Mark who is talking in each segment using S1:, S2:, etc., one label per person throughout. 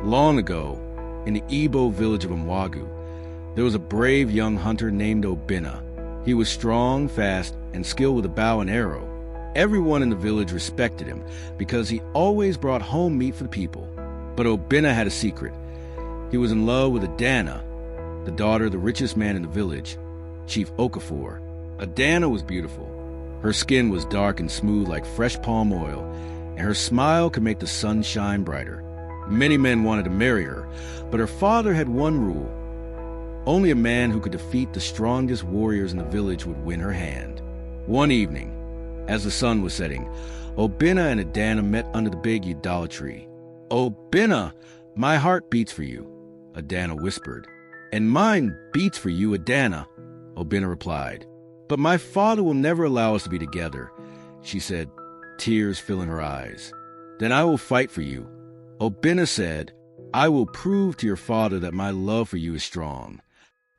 S1: Long ago, in the Igbo village of Mwagu, there was a brave young hunter named Obinna. He was strong, fast, and skilled with a bow and arrow. Everyone in the village respected him because he always brought home meat for the people. But Obinna had a secret. He was in love with Adana, the daughter of the richest man in the village, Chief Okafor. Adana was beautiful. Her skin was dark and smooth like fresh palm oil, and her smile could make the sun shine brighter. Many men wanted to marry her, but her father had one rule. Only a man who could defeat the strongest warriors in the village would win her hand. One evening, as the sun was setting, Obinna and Adana met under the big Udala tree. "Obinna, my heart beats for you," Adana whispered. "And mine beats for you, Adana," Obinna replied. "But my father will never allow us to be together," she said, tears filling her eyes. "Then I will fight for you." Obinna said, "I will prove to your father that my love for you is strong."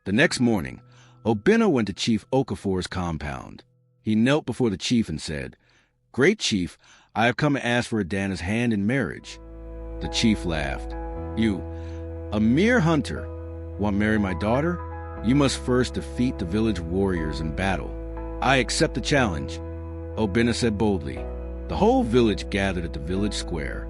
S1: The next morning, Obinna went to Chief Okafor's compound. He knelt before the chief and said, "Great chief, I have come to ask for Adana's hand in marriage." The chief laughed. "You, a mere hunter, want to marry my daughter? You must first defeat the village warriors in battle." "I accept the challenge," Obinna said boldly. The whole village gathered at the village square.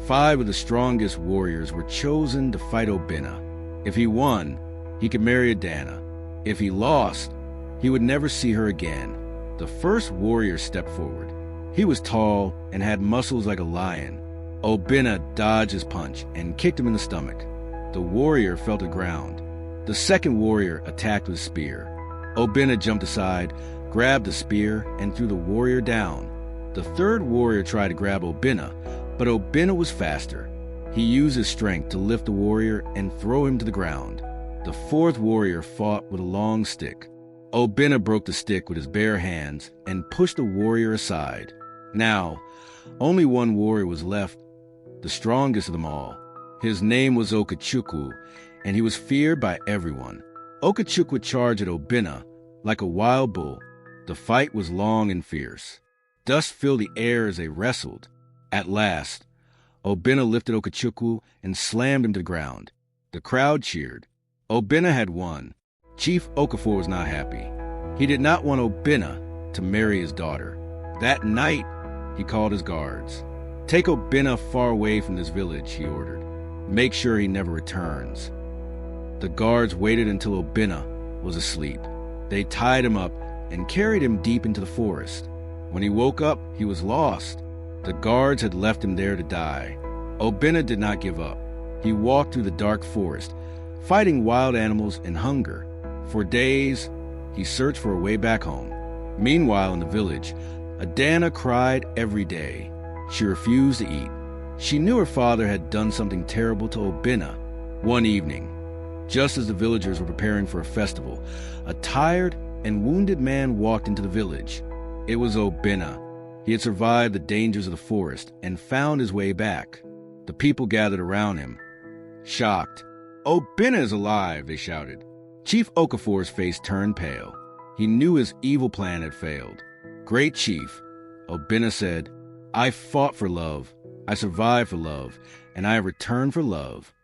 S1: 5 of the strongest warriors were chosen to fight Obinna. If he won, he could marry Adana. If he lost, he would never see her again. The first warrior stepped forward. He was tall and had muscles like a lion. Obinna dodged his punch and kicked him in the stomach. The warrior fell to the ground. The second warrior attacked with a spear. Obinna jumped aside, grabbed the spear, and threw the warrior down. The third warrior tried to grab Obinna, but Obinna was faster. He used his strength to lift the warrior and throw him to the ground. The fourth warrior fought with a long stick. Obinna broke the stick with his bare hands and pushed the warrior aside. Now, only one warrior was left, the strongest of them all. His name was Okechukwu, and he was feared by everyone. Okechukwu charged at Obinna like a wild bull. The fight was long and fierce. Dust filled the air as they wrestled. At last, Obinna lifted Okechukwu and slammed him to the ground. The crowd cheered. Obinna had won. Chief Okafor was not happy. He did not want Obinna to marry his daughter. That night, he called his guards. "Take Obinna far away from this village," he ordered. "Make sure he never returns." The guards waited until Obinna was asleep. They tied him up and carried him deep into the forest. When he woke up, he was lost. The guards had left him there to die. Obinna did not give up. He walked through the dark forest, fighting wild animals and hunger. For days, he searched for a way back home. Meanwhile, in the village, Adana cried every day. She refused to eat. She knew her father had done something terrible to Obinna. One evening, just as the villagers were preparing for a festival, a tired and wounded man walked into the village. It was Obinna. He had survived the dangers of the forest and found his way back. The people gathered around him, shocked. "Obinna is alive," they shouted. Chief Okafor's face turned pale. He knew his evil plan had failed. "Great chief," Obinna said, "I fought for love, I survived for love, and I have returned for love."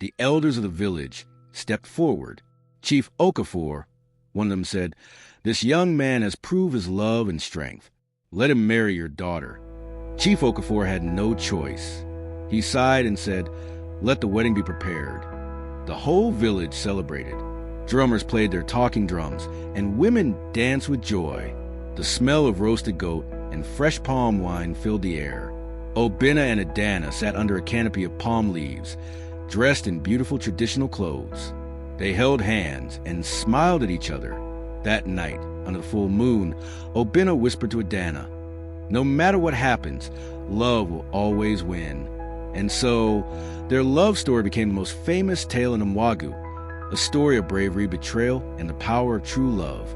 S1: The elders of the village stepped forward. "Chief Okafor," one of them said, "this young man has proved his love and strength. Let him marry your daughter." Chief Okafor had no choice. He sighed and said, "Let the wedding be prepared." The whole village celebrated. Drummers played their talking drums, and women danced with joy. The smell of roasted goat and fresh palm wine filled the air. Obinna and Adana sat under a canopy of palm leaves, dressed in beautiful traditional clothes. They held hands and smiled at each other. That night, under the full moon, Obinna whispered to Adana, "No matter what happens, love will always win." And so, their love story became the most famous tale in Mwagu, a story of bravery, betrayal, and the power of true love.